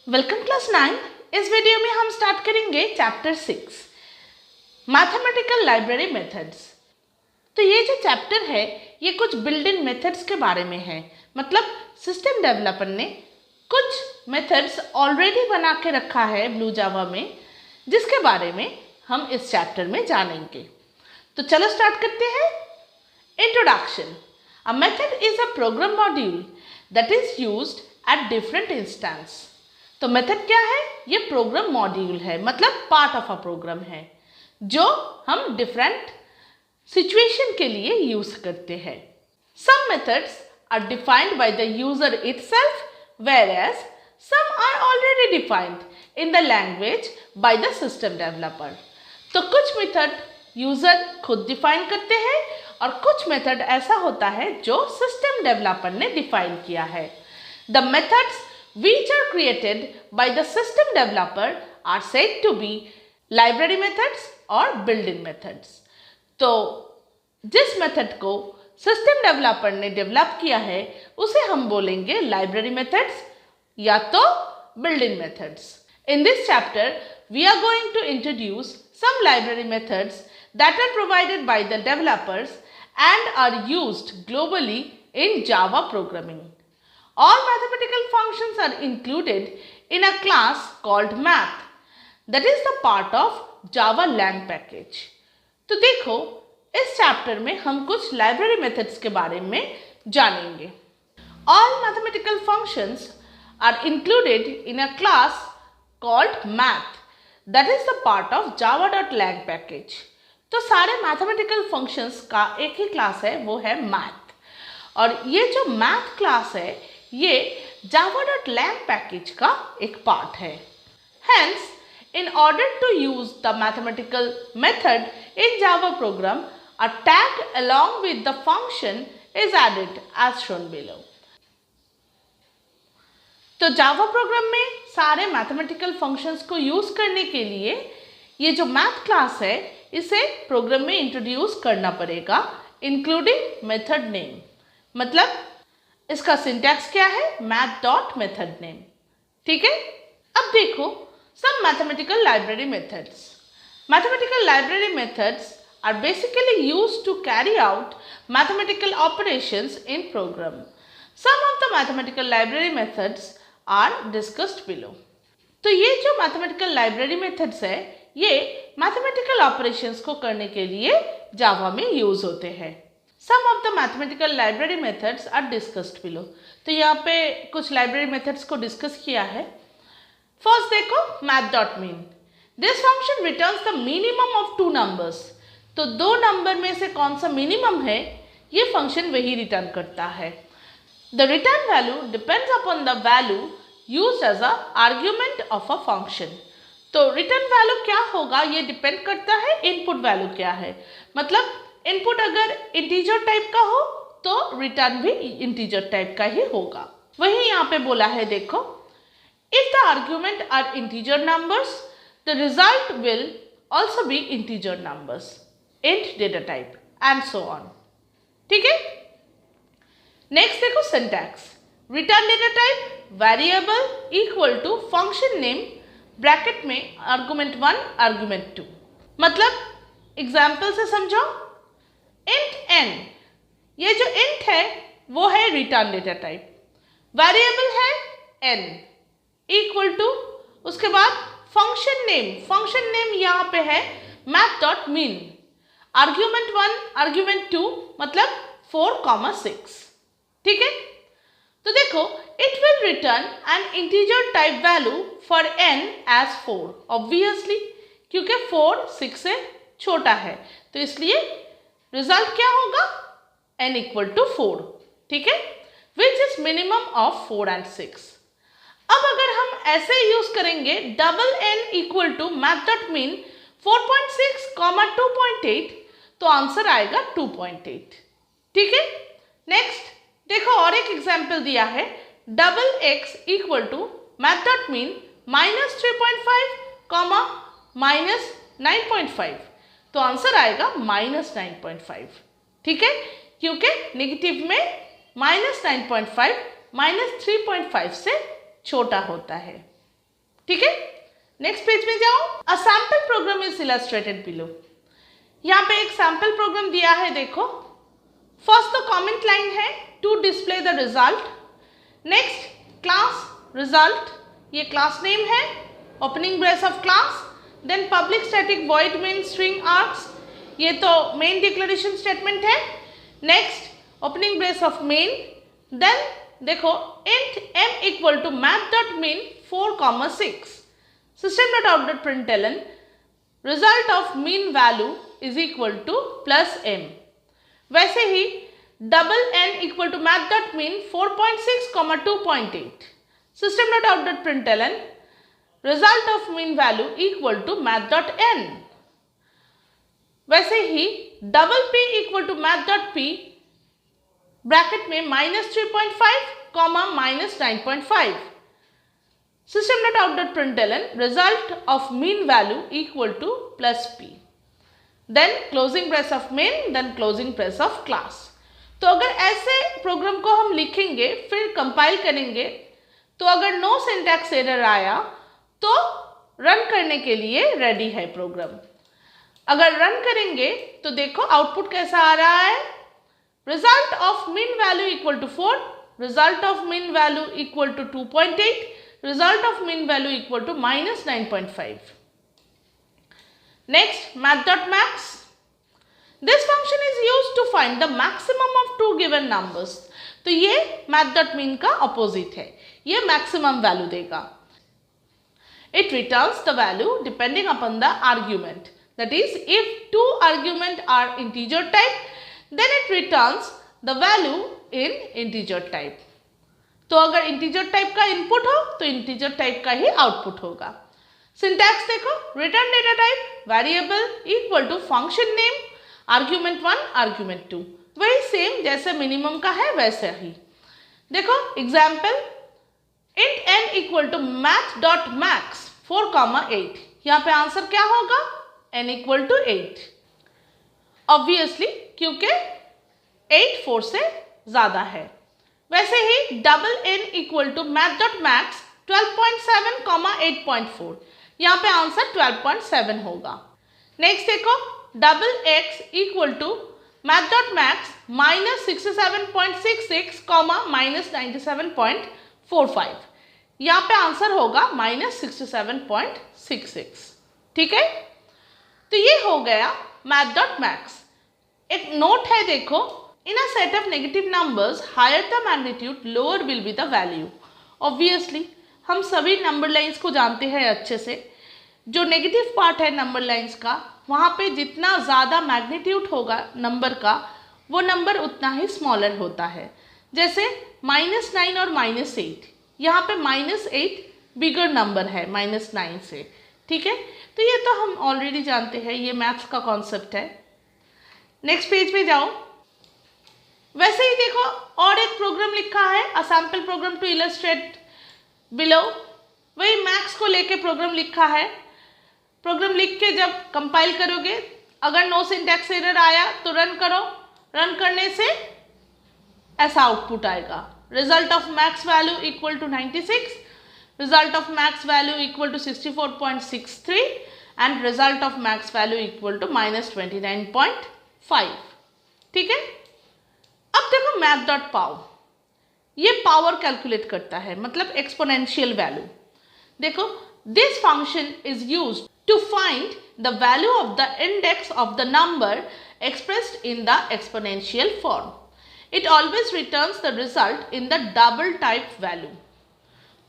Welcome class 9। इस video में हम स्टार्ट करेंगे चैप्टर 6 मैथमेटिकल लाइब्रेरी मेथड्स। तो ये जो चैप्टर है ये कुछ बिल्ट इन मेथड्स के बारे में है। मतलब सिस्टम डेवलपर ने कुछ मेथड्स ऑलरेडी बना के रखा है ब्लू जावा में, जिसके बारे में हम इस चैप्टर में जानेंगे। तो चलो स्टार्ट करते हैं। Introduction. A method is a program module that is used at different instance. तो मेथड क्या है? ये प्रोग्राम मॉड्यूल है, मतलब पार्ट ऑफ अ प्रोग्राम है जो हम डिफरेंट सिचुएशन के लिए यूज करते हैं। Some methods are defined by the user itself, whereas some are already defined in the language by the system developer। तो कुछ मेथड यूजर खुद डिफाइन करते हैं और कुछ मेथड ऐसा होता है जो सिस्टम डेवलपर ने डिफाइन किया है। The methods which are created by the system developer are said to be library methods और built-in methods। तो जिस मेथड को सिस्टम डेवलपर ने डेवलप किया है उसे हम बोलेंगे लाइब्रेरी मेथड्स या तो built-in methods। In this chapter, we are going to introduce some library methods that are provided by the developers and are used globally in Java programming। All mathematical functions are included in a class called math that is the part of Java Lang package। तो देखो इस chapter में हम कुछ library methods के बारे में जानेंगे। All mathematical functions are included in a class called math that is the part of java.lang package। तो सारे मैथमेटिकल फंक्शंस का एक ही क्लास है, वो है मैथ। और ये जो मैथ क्लास है ये java.lang पैकेज का एक पार्ट है। Hence, in order to use the mathematical method in Java program, a tag along with the function is added as shown below। तो जावा प्रोग्राम में सारे मैथमेटिकल फंक्शंस को use करने के लिए ये जो मैथ क्लास है इसे प्रोग्राम में इंट्रोड्यूस करना पड़ेगा, इंक्लूडिंग मेथड नेम। मतलब इसका सिंटैक्स क्या है? Math dot method name. ठीक है। अब देखो some mathematical library methods. Mathematical library methods are basically used to carry out mathematical operations in program. Some of the mathematical library methods are discussed below. तो ये जो mathematical library methods है ये mathematical operations को करने के लिए जावा में यूज होते हैं। Some of the mathematical library methods are discussed below। तो यहाँ पे कुछ लाइब्रेरी मेथड्स को डिस्कस किया है। फर्स्ट देखो math.min। This function returns the minimum of two numbers। तो दो नंबर में से कौन सा मिनिमम है ये फंक्शन वही रिटर्न करता है। The return value depends upon the value used as a argument of a function। तो रिटर्न वैल्यू क्या होगा ये डिपेंड करता है इनपुट वैल्यू क्या है। मतलब इनपुट अगर इंटीजर टाइप का हो तो रिटर्न भी इंटीजर टाइप का ही होगा। वही यहाँ पे बोला है देखो, if the argument are integer numbers the result will also be integer numbers, int data type and so on. ठीक है। नेक्स्ट देखो syntax. Return data type variable equal to function name bracket में आर्गुमेंट 1 आर्गुमेंट 2। मतलब example से समझो, int n, ये जो int है वो है रिटर्न डेटा टाइप, वेरिएबल है n इक्वल टू, उसके बाद फंक्शन नेम यहाँ पे है math.min, आर्ग्यूमेंट 1 आर्ग्यूमेंट 2 मतलब 4,6। ठीक है। तो देखो it will return an integer type value for n as 4 obviously, क्योंकि 4 6 से छोटा है तो इसलिए रिजल्ट क्या होगा? n equal to 4। ठीक है। Which is minimum of 4 and 6। अब अगर हम ऐसे यूज करेंगे double n equal to math.min 4.6, 2.8 तो आंसर आएगा 2.8। ठीक है। नेक्स्ट देखो और एक एग्जाम्पल दिया है, double x equal to math.min -3.5, -9.5 तो आंसर आएगा -9.5। ठीक है। क्योंकि नेगेटिव में -9.5 -3.5 से छोटा होता है। ठीक है, नेक्स्ट पेज में जाओ। A sample program is illustrated below. यहाँ पे एक सैम्पल प्रोग्राम दिया है, देखो। फर्स्ट द कमेंट लाइन है to display the result. Next class result, ये क्लास नेम है, opening brace of class, then public static void main string args, ये तो मेन डिक्लेरेशन स्टेटमेंट है। Next opening brace of main, then देखो int m equal to math dot main 4,6, system.out.println result of mean value is equal to plus m। वैसे ही double n equal to math dot mean 4.6, 2.8, system.out.println result of mean value equal to math dot n। वैसे ही double p equal to math dot p bracket में -3.5, -9.5, system.out.println result of mean value equal to plus p, then closing brace of main, then closing brace of class। तो अगर ऐसे programme को हम लिखेंगे फिर कंपाइल करेंगे, तो अगर नो सिंटैक्स एरर आया तो रन करने के लिए रेडी है प्रोग्राम। अगर रन करेंगे तो देखो आउटपुट कैसा आ रहा है, result of mean value equal to 4, result of mean value equal to 2.8, result of mean value equal to -9.5. Next, math.max. This function is used to find the maximum of two given numbers. तो ये math.mean का opposite है, ये maximum value देगा। It returns the value depending upon the argument. That is, if two arguments are integer type, then it returns the value in integer type. तो अगर integer type का input हो तो integer type का ही output होगा। Syntax देखो, return data type variable equal to function name argument 1 argument 2, वही सेम जैसे मिनिमम का है वैसे ही। देखो example, int n equal to math dot max 4,8, यहाँ पे आंसर क्या होगा, n इक्वल टू 8, ऑब्वियसली क्योंकि 8 4 से ज्यादा है। वैसे ही double n equal to math dot max 12.7, 8.4, यहाँ पे आंसर 12.7 होगा। नेक्स्ट देखो, double x equal to math dot max -67.66, -97.45, यहाँ पे आंसर होगा -67.66। ठीक है, तो ये हो गया मैथ डॉट मैक्स। एक नोट है देखो, in a set of negative numbers, higher the magnitude, lower will be the value. Obviously, हम सभी नंबर लाइंस को जानते हैं अच्छे से। जो नेगेटिव पार्ट है नंबर लाइंस का, वहाँ पे जितना ज़्यादा मैग्नीट्यूड होगा नंबर का, वो नंबर उतना ही स्मॉलर होता है। जैसे -9 और -8, यहाँ पे -8 बिगर नंबर है -9 से। ठीक है, तो ये तो हम ऑलरेडी जानते हैं, ये मैथ्स का कॉन्सेप्ट है। नेक्स्ट पेज पे जाओ। वैसे ही देखो और एक प्रोग्राम लिखा है, a sample program to illustrate below, वही मैथ्स को लेके प्रोग्राम लिखा है। प्रोग्राम लिख के जब कंपाइल करोगे, अगर नो सिंटैक्स एरर आया तो रन करो, रन करने से ऐसा आउटपुट आएगा, result of max value equal to 96, result of max value equal to 64.63 and result of max value equal to -29.5। ठीक है, अब देखो मैथ डॉट पावर, ये पावर कैलकुलेट करता है, मतलब एक्सपोनेंशियल वैल्यू। देखो, this function is used to find the value of the index of the number expressed in the exponential form. It always returns the result in the double type value.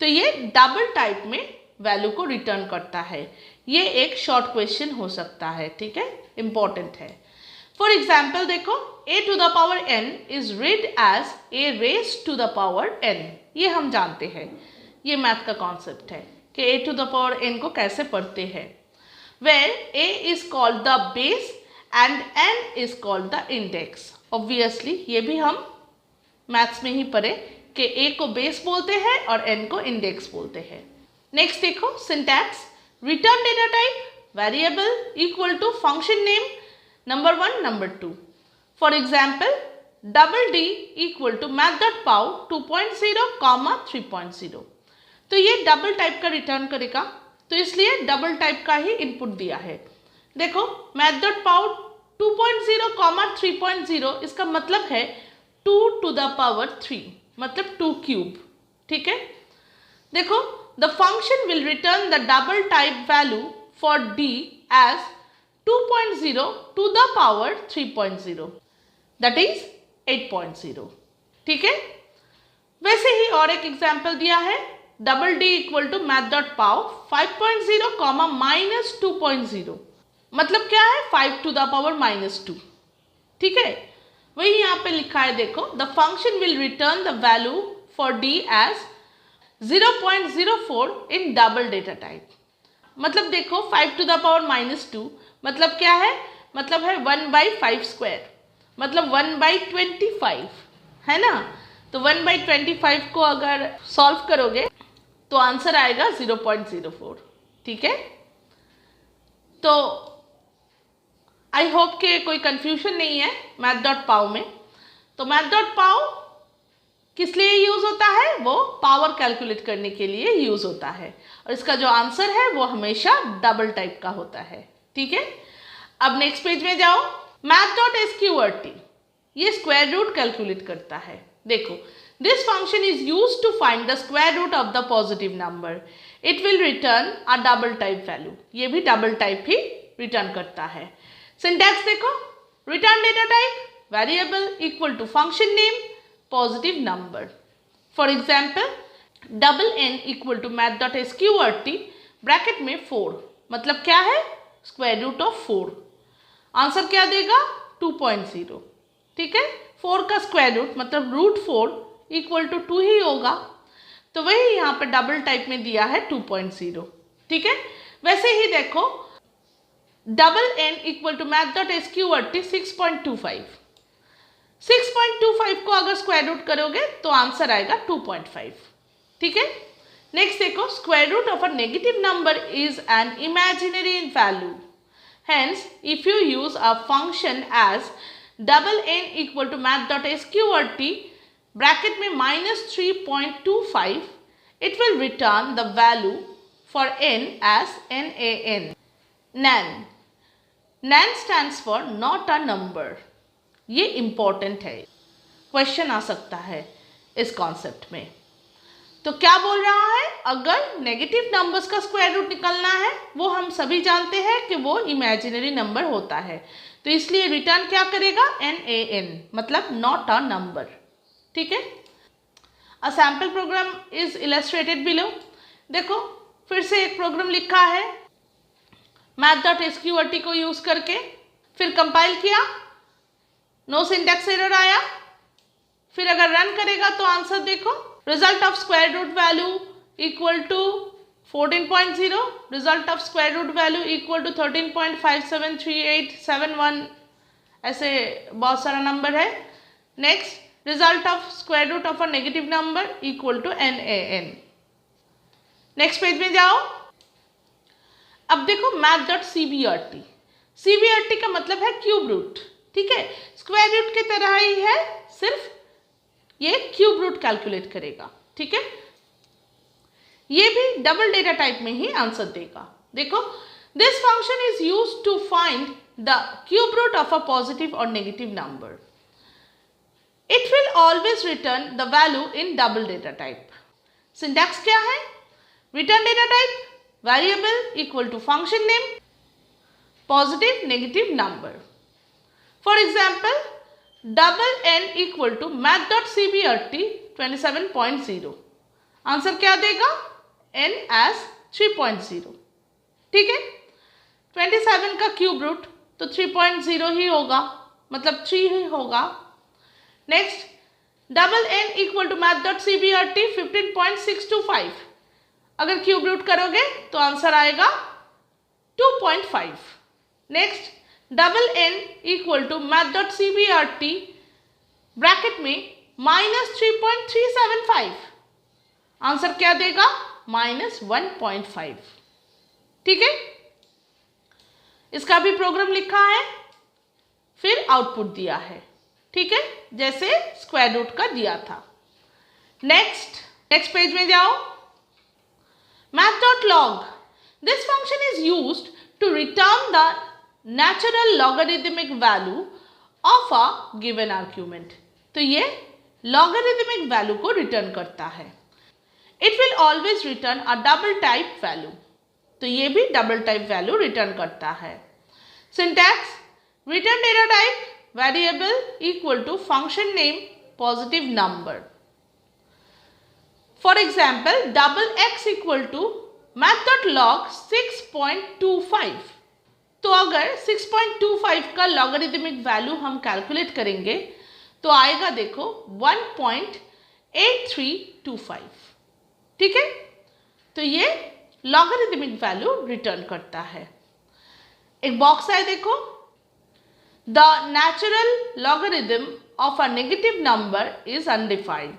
तो ये double type में value को return करता है। ये एक short question हो सकता है, ठीक है, इंपॉर्टेंट है। फॉर एग्जाम्पल देखो, a to the power n is read as a raised to the power n, ये हम जानते हैं, ये मैथ का कॉन्सेप्ट है कि a to the power n को कैसे पढ़ते हैं। where a is called the base and n is called the index। Obviously ये भी हम मैथ्स में ही पढ़े कि a को बेस बोलते हैं और n को इंडेक्स बोलते हैं। नेक्स्ट देखो syntax, return data type variable equal to function name number 1 number 2। For example, double D equal to math.pow 2.0, 3.0। तो ये डबल टाइप का रिटर्न करेगा, तो इसलिए डबल टाइप का ही इनपुट दिया है। देखो math.pow 2.0 कॉमा 3.0 इसका मतलब है 2 to the power 3 मतलब 2 क्यूब। ठीक है, देखो the function will return the double type value for d as 2.0 to the power 3.0 that is 8.0। ठीक है, वैसे ही और एक एग्जाम्पल दिया है double D equal to math.pow 5.0 comma minus 2.0 मतलब क्या है 5 to the power minus 2। ठीक है, वही यहाँ पे लिखा है, देखो the function will return the value for d as 0.04 in double data type. मतलब देखो 5 to the power minus 2 मतलब क्या है, मतलब है 1/5 स्क्वायर मतलब 1/25 है ना। तो 1/25 को अगर सॉल्व करोगे तो आंसर आएगा 0.04। ठीक है, तो आई होप कि कोई कंफ्यूजन नहीं है math.pow में। तो math.pow किस लिए यूज़ होता है, वो पावर कैलकुलेट करने के लिए यूज़ होता है और इसका जो आंसर है वो हमेशा डबल टाइप का होता है। ठीक है, अब नेक्स्ट पेज में जाओ। math.sqrt ये स्क्वायर रूट कैलकुलेट करता है। देखो this function is use to find the square root of the positive number, it will return a double type value. ये भी डबल टाइप ही रिटर्न करता है। सिंटैक्स देखो, return data type variable equal to function name positive number. For example double N equal to math.sqrt bracket में 4 मतलब क्या है square root of 4। Answer क्या देगा 2.0। ठीक है, 4 का स्क्वायर रूट मतलब रूट 4 इक्वल टू 2 ही होगा, तो वही यहाँ पे डबल टाइप में दिया है 2.0। ठीक है, वैसे ही देखो double N equal to math.sqrt 6.25 को अगर स्क्वायर रूट करोगे तो आंसर आएगा 2.5। ठीक है, नेक्स्ट देखो square root of a negative number is an imaginary value, hence if you use a function as double n equal to math.sqrt bracket में -3.25 it will return the value for n as nan। nan stands for not a number। ये important है, question आ सकता है इस concept में। तो क्या बोल रहा है, अगर नेगेटिव नंबर्स का स्क्वायर रूट निकलना है, वो हम सभी जानते हैं कि वो इमेजिनरी नंबर होता है, तो इसलिए रिटर्न क्या करेगा NaN मतलब नॉट अ नंबर। ठीक है, a sample program is illustrated below. देखो फिर से एक प्रोग्राम लिखा है math.sqrt को यूज करके, फिर कंपाइल किया, नो सिंटैक्स एरर आया, फिर अगर रन करेगा तो आंसर देखो result of square root value equal to 14.0, result of square root value equal to 13.573871, ऐसे बहुत सारा नंबर है। Next result of square root of a negative number equal to NaN। Next page में जाओ। अब देखो math.cbrt, cbrt का मतलब है क्यूब रूट। ठीक है, स्क्वायर रूट की तरह ही है, सिर्फ ये क्यूब रूट कैलकुलेट करेगा। ठीक है, ये भी डबल डेटा टाइप में ही आंसर देगा। देखो this function is use to find the cube root of a positive और negative number, it will always return the value in double data type. Syntax क्या है, return data type variable equal to function name positive negative number. For example double n equal to math.cbrt 27.0, answer क्या देगा n as 3.0। ठीक है, 27 का cube root तो 3.0 ही होगा मतलब 3 ही होगा। Next double n equal to math.cbrt 15.625, अगर क्यूब रूट करोगे तो आंसर आएगा 2.5। Next double n equal to math.cbrt bracket में -3.375, आंसर क्या देगा -1.5। ठीक है, इसका भी प्रोग्राम लिखा है, फिर आउटपुट दिया है। ठीक है, जैसे स्क्वायर रूट का दिया था। नेक्स्ट पेज में जाओ। log. This function is used to return the natural logarithmic value of a given argument. तो ये logarithmic value को return करता है. It will always return a double type value. तो ये भी double type value return करता है. Syntax: return data type variable equal to function name positive number. For example, double x equal to math.log 6.25. तो अगर 6.25 का लॉगरिथमिक वैल्यू हम calculate करेंगे तो आएगा देखो 1.8325. ठीक है, तो ये लॉगरिथमिक वैल्यू रिटर्न करता है. एक बॉक्स है देखो, the natural logarithm of a negative number is undefined.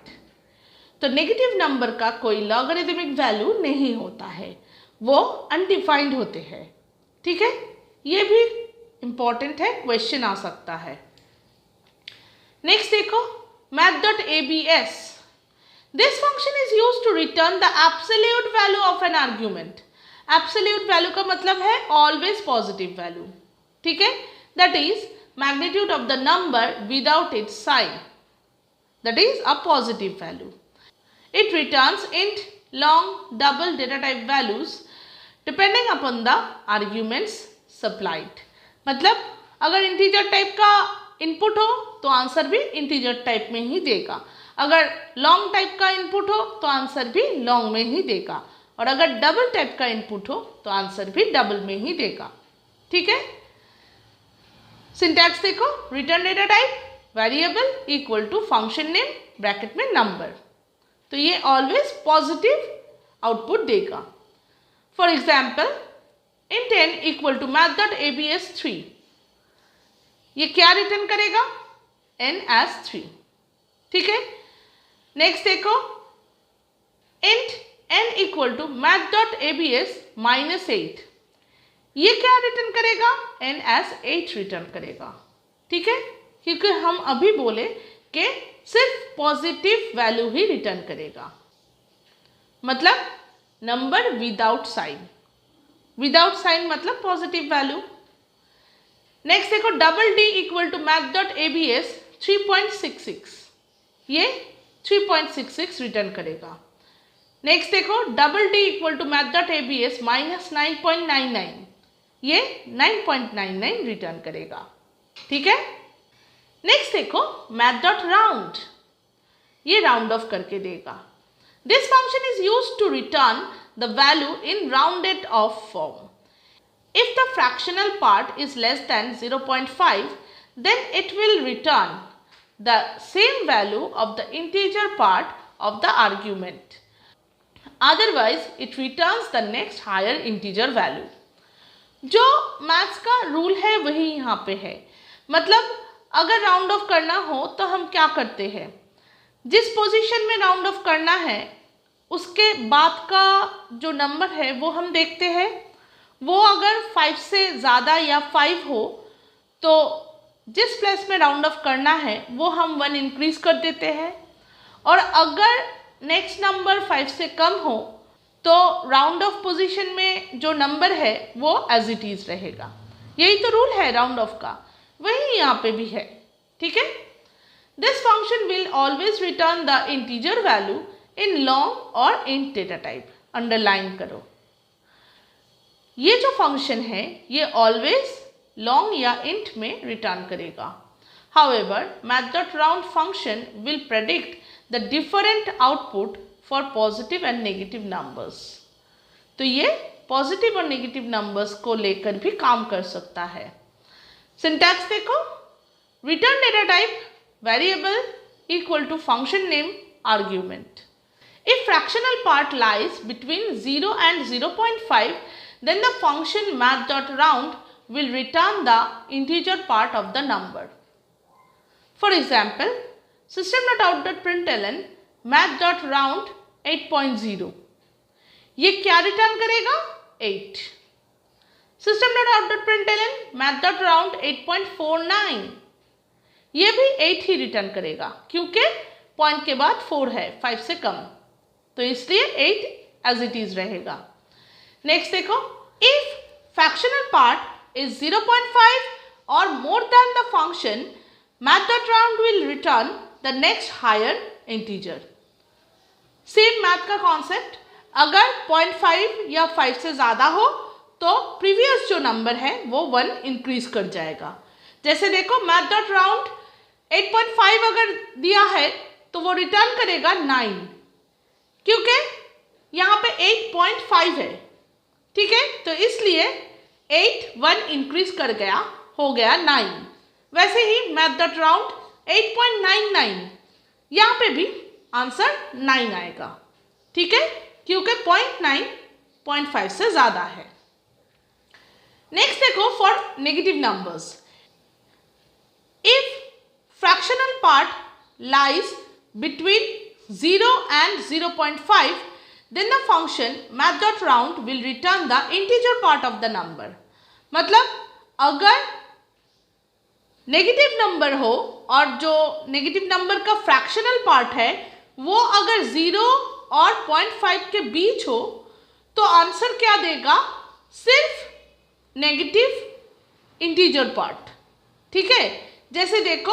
तो नेगेटिव नंबर का कोई लॉगरिथमिक वैल्यू नहीं होता है, वो अनडिफाइंड होते हैं. ठीक है, ये भी इंपॉर्टेंट है, क्वेश्चन आ सकता है. नेक्स्ट देखो, math.abs. This function is used to return the absolute value of an argument. Absolute value का मतलब है ऑलवेज पॉजिटिव वैल्यू. ठीक है, that is magnitude of the number without its sign, that is a positive value. It returns int, long, double data type values depending upon the arguments supplied. मतलब अगर integer type का input हो तो answer भी integer type में ही देगा, अगर long type का इनपुट हो तो आंसर भी long में ही देगा, और अगर डबल टाइप का इनपुट हो तो आंसर भी डबल में ही देगा. ठीक है, सिंटैक्स देखो, return data type variable equal to function name bracket में नंबर. तो ये ऑलवेज पॉजिटिव आउटपुट देगा. For example, int n equal to math.abs3. ये क्या रिटर्न करेगा? n as 3. ठीक है, नेक्स्ट देखो, int n equal to math.abs-8. ये क्या रिटर्न करेगा? n as 8 रिटर्न करेगा. ठीक है, क्योंकि हम अभी बोले कि सिर्फ पॉजिटिव वैल्यू ही रिटर्न करेगा, मतलब number without sign. Without sign मतलब पॉजिटिव वैल्यू. नेक्स्ट देखो, double D equal to math.abs 3.66. ये 3.66 रिटर्न करेगा. नेक्स्ट देखो, double D equal to math.abs -9.99. ये 9.99 रिटर्न करेगा. ठीक है, नेक्स्ट देखो, math.round. ये राउंड ऑफ करके देगा. This function is used to return the value in rounded off form. If the fractional part is less than 0.5, then it will return the same value of the integer part of the argument. Otherwise, it returns the next higher integer value. जो maths का rule है वही यहाँ पे है. मतलब अगर round of करना हो तो हम क्या करते हैं, जिस पोजीशन में राउंड ऑफ करना है उसके बाद का जो नंबर है वो हम देखते हैं. वो अगर 5 से ज़्यादा या 5 हो तो जिस प्लेस में राउंड ऑफ करना है वो हम 1 इंक्रीज कर देते हैं, और अगर नेक्स्ट नंबर 5 से कम हो तो राउंड ऑफ पोजीशन में जो नंबर है वो एज इट इज़ रहेगा. यही तो रूल है राउंड ऑफ का, वही यहाँ पे भी है. ठीक है, this function will always return the integer value in long और इंट डेटा टाइप. अंडरलाइन करो, ये जो फंक्शन है ये ऑलवेज लॉन्ग या इंट में रिटर्न करेगा. However, math.round function will predict the different output for positive and negative numbers. तो ये पॉजिटिव और नेगेटिव नंबर्स को लेकर भी काम कर सकता है. सिंटैक्स देखो, return data type variable equal to function name argument. If fractional part lies between 0 and 0.5, then the function math.round will return the integer part of the number. For example, system.out.println math.round 8.0. ये क्या return करेगा? 8. system.out.println math.round 8.49. ये भी 8 ही return करेगा क्योंकि point के बाद 4 है, 5 से कम, तो इसलिए 8 एज इट इज रहेगा. नेक्स्ट देखो, इफ फ्रैक्शनल पार्ट इज 0.5 और more than the function, math.round will return the next higher integer. Same math का कॉन्सेप्ट, अगर 0.5 या 5 से ज़्यादा हो तो प्रीवियस जो नंबर है वो 1 इंक्रीज कर जाएगा। जैसे देखो math.round 8.5 अगर दिया है तो वो रिटर्न करेगा 9, क्योंकि यहाँ पे 8.5 है, ठीक है, तो इसलिए 8 1 इंक्रीज कर गया, हो गया 9। वैसे ही math.round 8.99, यहाँ पे भी आंसर 9 आएगा, ठीक है, क्योंकि 0.9 0.5 से ज़्यादा है। नेक्स्ट देखो, for negative numbers, if fractional part lies between 0 and 0.5, then the function math.round will return the integer part of the number. मतलब अगर नेगेटिव नंबर हो और जो नेगेटिव नंबर का फ्रैक्शनल पार्ट है वो अगर 0 और 0.5 के बीच हो तो आंसर क्या देगा, सिर्फ नेगेटिव इंटीजर पार्ट, ठीक है। जैसे देखो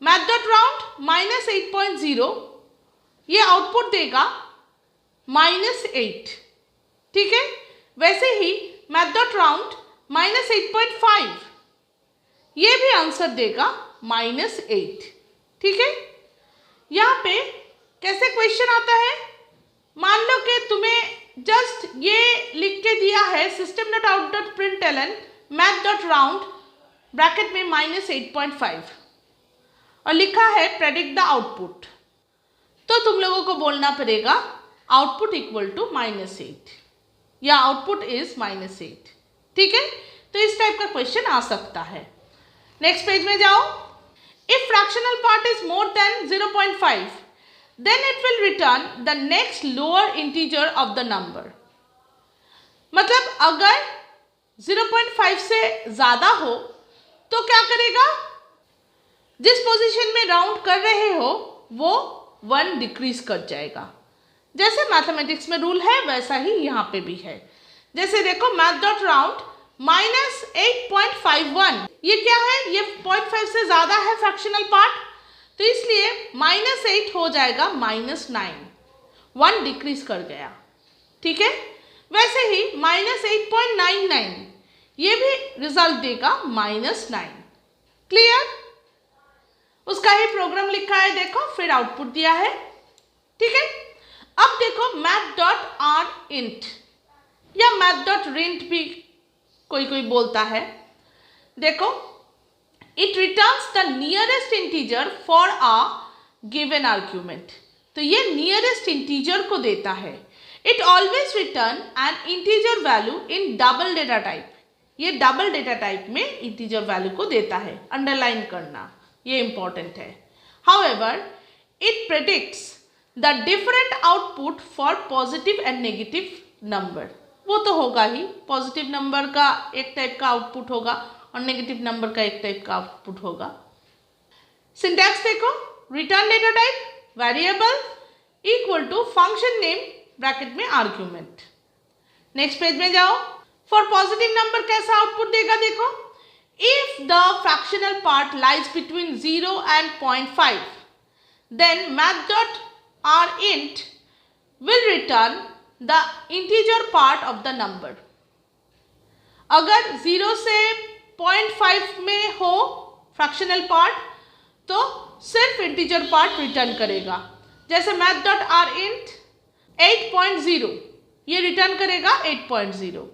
math.round -8.0, ये आउटपुट देगा -8, ठीक है। वैसे ही math.round -8.5, ये भी आंसर देगा -8, ठीक है। यहाँ पे कैसे क्वेश्चन आता है, मान लो कि तुम्हें जस्ट ये लिख के दिया है system.out.println math.round ब्रैकेट में -8.5 और लिखा है प्रेडिक्ट द आउटपुट, तो तुम लोगों को बोलना पड़ेगा आउटपुट इक्वल टू -8 या आउटपुट इज -8, ठीक है। तो इस टाइप का क्वेश्चन आ सकता है। नेक्स्ट पेज में जाओ, if fractional part is more than 0.5 then it will return the next lower integer of the number. मतलब अगर 0.5 से ज़्यादा हो तो क्या करेगा, जिस पोजीशन में राउंड कर रहे हो वो 1 डिक्रीज कर जाएगा। जैसे मैथमेटिक्स में रूल है वैसा ही यहाँ पे भी है। जैसे देखो math.round -8.51, ये क्या है, ये 0.5 से ज़्यादा है फ्रैक्शनल पार्ट, तो इसलिए -8 हो जाएगा -9, 1 डिक्रीज कर गया, ठीक है। वैसे ही -8.99, ये भी रिजल्ट देगा -9, क्लियर। उसका ही प्रोग्राम लिखा है देखो, फिर आउटपुट दिया है, ठीक है। अब देखो math.rint या math.rint भी कोई बोलता है, देखो it returns the nearest integer for a given argument. तो ये नियरेस्ट इंटीजर को देता है। It always return an integer value in double data type. ये डबल डेटा टाइप में इंटीजर वैल्यू को देता है, अंडरलाइन करना ये इंपॉर्टेंट है। However it predicts the different output for positive and negative number. वो तो होगा ही, पॉजिटिव नंबर का एक टाइप का आउटपुट होगा और नेगेटिव नंबर का एक टाइप का आउटपुट होगा। सिंटैक्स देखो, return data type variable equal to function name bracket में आर्ग्यूमेंट। नेक्स्ट पेज में जाओ, फॉर पॉजिटिव नंबर कैसा आउटपुट देगा देखो, if the fractional part lies between 0 and 0.5 then math.rint will return the integer part of the number। अगर 0 से 0.5 में हो फ्रैक्शनल पार्ट तो सिर्फ इंटीजर पार्ट रिटर्न करेगा। जैसे math.rint 8.0, ये रिटर्न करेगा 8.0।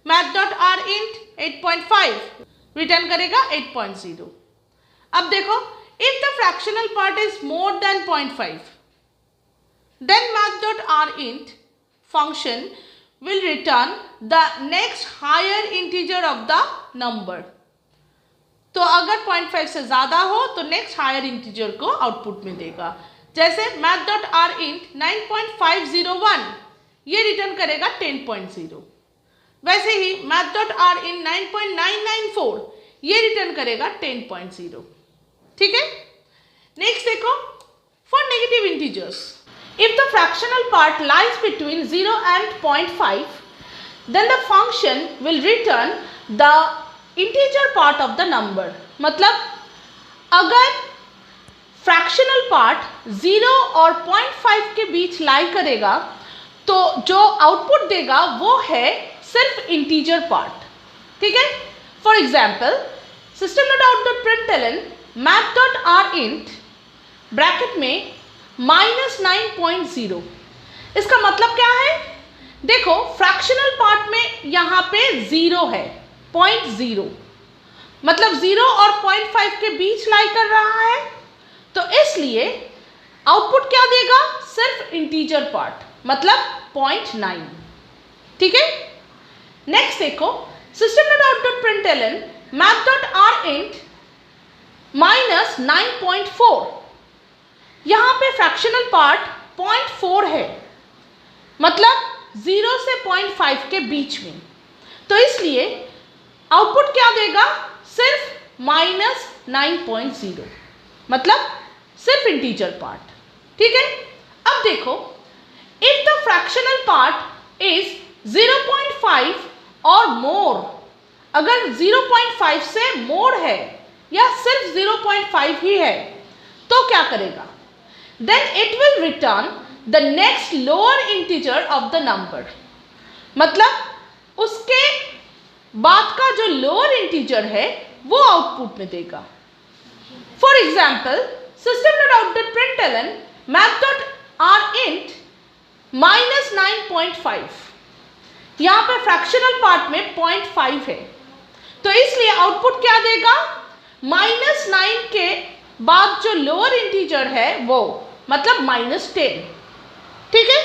math.rint 8.5 रिटर्न करेगा 8.0। अब देखो, if the fractional part is more than 0.5 then math.rint function will return the next higher integer of the number। तो अगर 0.5 से ज़्यादा हो तो नेक्स्ट हायर इंटीजर को आउटपुट में देगा। जैसे math.rint 9.501, ये रिटर्न करेगा 10.0। वैसे ही math.rint 9.994, ये रिटर्न करेगा 10.0, ठीक है। नेक्स्ट देखो, for negative integers, if the fractional part lies between 0 and 0.5 then the function will return the integer part of the number. मतलब अगर फ्रैक्शनल पार्ट 0 और 0.5 के बीच लाई करेगा तो जो आउटपुट देगा वो है सिर्फ इंटीजर पार्ट. ठीक है. For example system.out.println math.rint bracket में -9.0. इसका मतलब क्या है? देखो फ्रैक्शनल पार्ट में यहाँ पे 0 है, 0.0 मतलब 0 और 0.5 के बीच लाई कर रहा है, तो इसलिए आउटपुट क्या देगा? सिर्फ इंटीजर पार्ट मतलब 0.9. ठीक है. नेक्स्ट देखो system.out.println math.rint -9.4. यहाँ पे फ्रैक्शनल पार्ट 0.4 है, मतलब 0 से 0.5 के बीच में, तो इसलिए आउटपुट क्या देगा? सिर्फ -9.0 मतलब सिर्फ इंटीजर पार्ट. ठीक है. अब देखो if the fractional part is 0.5 और मोर, अगर 0.5 से मोर है या सिर्फ 0.5 ही है तो क्या करेगा? Then it will return the next lower integer of the number. मतलब उसके बाद का जो लोअर इंटीजर है वो आउटपुट में देगा. For example system.out.println math.rint -9.5. यहाँ पे फ्रैक्शनल पार्ट में 0.5 है, तो इसलिए आउटपुट क्या देगा? -9 के बाद जो लोअर इंटीजर है वो मतलब -10. ठीक है.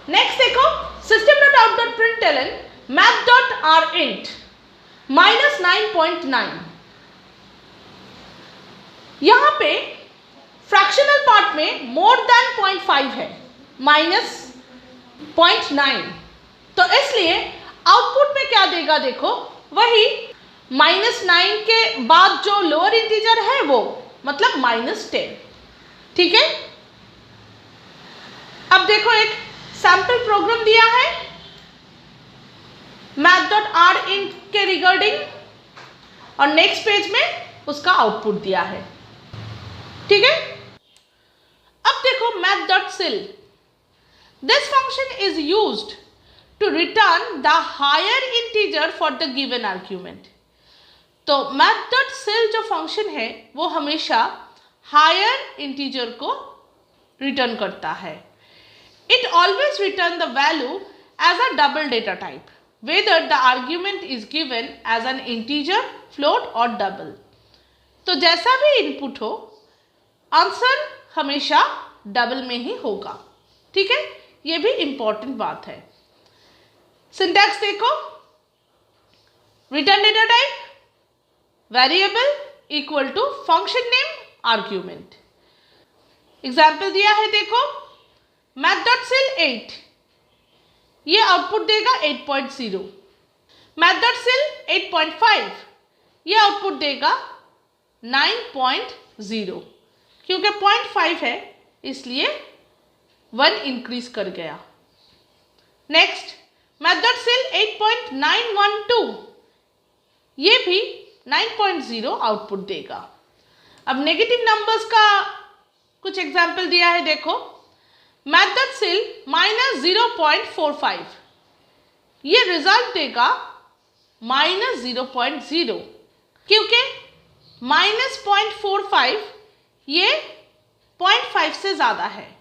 नेक्स्ट देखो system.out.println math.rint -9.9. यहाँ पे फ्रैक्शनल पार्ट में मोर देन 0.5 है, -0.9, तो इसलिए आउटपुट में क्या देगा? देखो वही -9 के बाद जो लोअर इंटीजर है वो मतलब -10. ठीक है. अब देखो एक सैंपल प्रोग्राम दिया है math.rint के रिगार्डिंग और नेक्स्ट पेज में उसका आउटपुट दिया है. ठीक है. अब देखो math.sil. This function is used to return the higher integer for the given argument. तो math.sil जो फंक्शन है वो हमेशा हायर इंटीजर को रिटर्न करता है. It always return the value as a double data type, whether the argument is given as an integer, float or double. तो जैसा भी इनपुट हो आंसर हमेशा डबल में ही होगा. ठीक है. ये भी इंपॉर्टेंट बात है. सिंटैक्स देखो, return data type variable equal to function name argument. Example दिया है देखो math.sil 8, ये आउटपुट देगा 8.0. math.sil 8.5 ये आउटपुट देगा 9.0. क्योंकि 0.5 है इसलिए 1 इंक्रीज कर गया. नेक्स्ट math.sil 8.912 ये भी 9.0 आउटपुट देगा. अब नेगेटिव नंबर्स का कुछ एग्जाम्पल दिया है देखो math.sil -0.45 ये रिजल्ट देगा -0.0, क्योंकि -0.45 ये 0.5 से ज़्यादा है,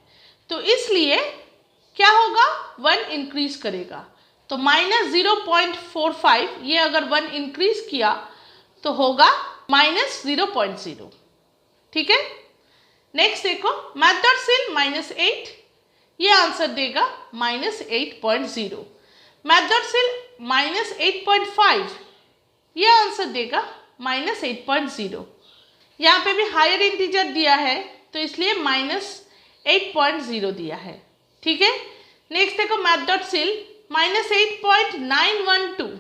तो इसलिए क्या होगा? 1 इंक्रीज करेगा. तो -0.45 ये अगर 1 इंक्रीज किया तो होगा -0.0. ठीक है. नेक्स्ट देखो math.sil -8 ये आंसर देगा -8.0. math.sil -8.5 ये आंसर देगा -8.0. यहाँ पे भी हायर इंटीजर दिया है तो इसलिए -8.0 दिया है. ठीक है. नेक्स्ट देखो math.sil -8.912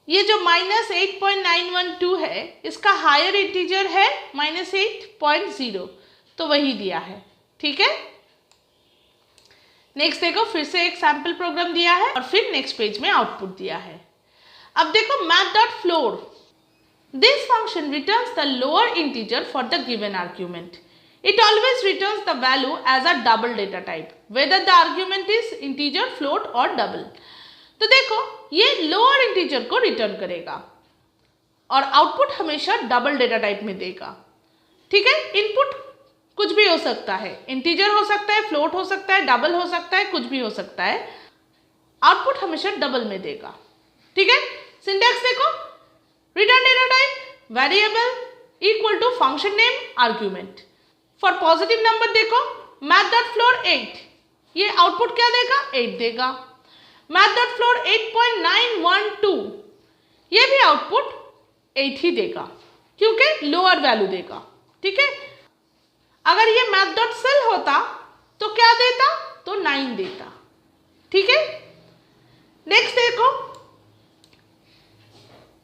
ये जो -8.912 है इसका हायर इंटीजर है -8.0, तो वही दिया है. ठीक है. नेक्स्ट देखो, फिर से एक सैम्पल प्रोग्राम दिया है और फिर नेक्स्ट पेज में आउटपुट दिया है। अब देखो math.floor, this function returns the lower integer for the given argument. It always returns the value as a double data type, whether the argument is integer, float or double. तो देखो ये lower integer को return करेगा और output हमेशा double data type में देगा। ठीक है, इनपुट कुछ भी हो सकता है, इंटीजर हो सकता है, फ्लोट हो सकता है, डबल हो सकता है, कुछ भी हो सकता है, आउटपुट हमेशा डबल में देगा। ठीक है, सिंटैक्स देखो, return data type variable equal to function name argument. For positive number देखो math.floor 8, ये आउटपुट क्या देगा? 8 देगा। math.floor 8.912, ये भी आउटपुट 8 ही देगा क्योंकि लोअर वैल्यू देगा। ठीक है, अगर ये math.cell होता तो क्या देता? तो 9 देता। ठीक है, नेक्स्ट देखो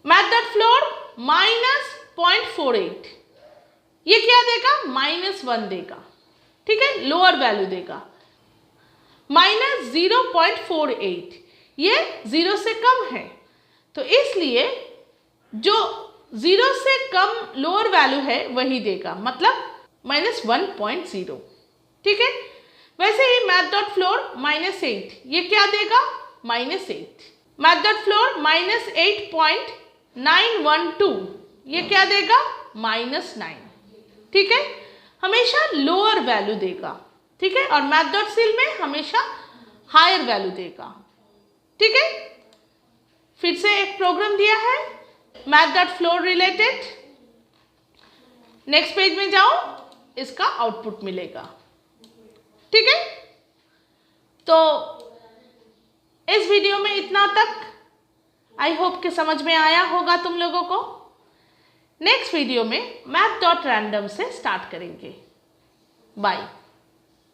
math.floor -0.48, ये क्या देगा? -1 देगा। ठीक है, लोअर वैल्यू देगा। -0.48, ये 0 से कम है तो इसलिए जो 0 से कम लोअर वैल्यू है वही देगा, मतलब -1.0। ठीक है, वैसे ही math.floor -8, ये क्या देगा? -8। math.floor -8.912, ये क्या देगा? -9। ठीक है, हमेशा लोअर वैल्यू देगा। ठीक है, और math.cell में हमेशा हायर वैल्यू देगा। ठीक है, फिर से एक प्रोग्राम दिया है math.floor रिलेटेड। नेक्स्ट पेज में जाओ, इसका आउटपुट मिलेगा। ठीक है, तो इस वीडियो में इतना तक। आई होप कि समझ में आया होगा तुम लोगों को। नेक्स्ट वीडियो में math.random से स्टार्ट करेंगे। बाय।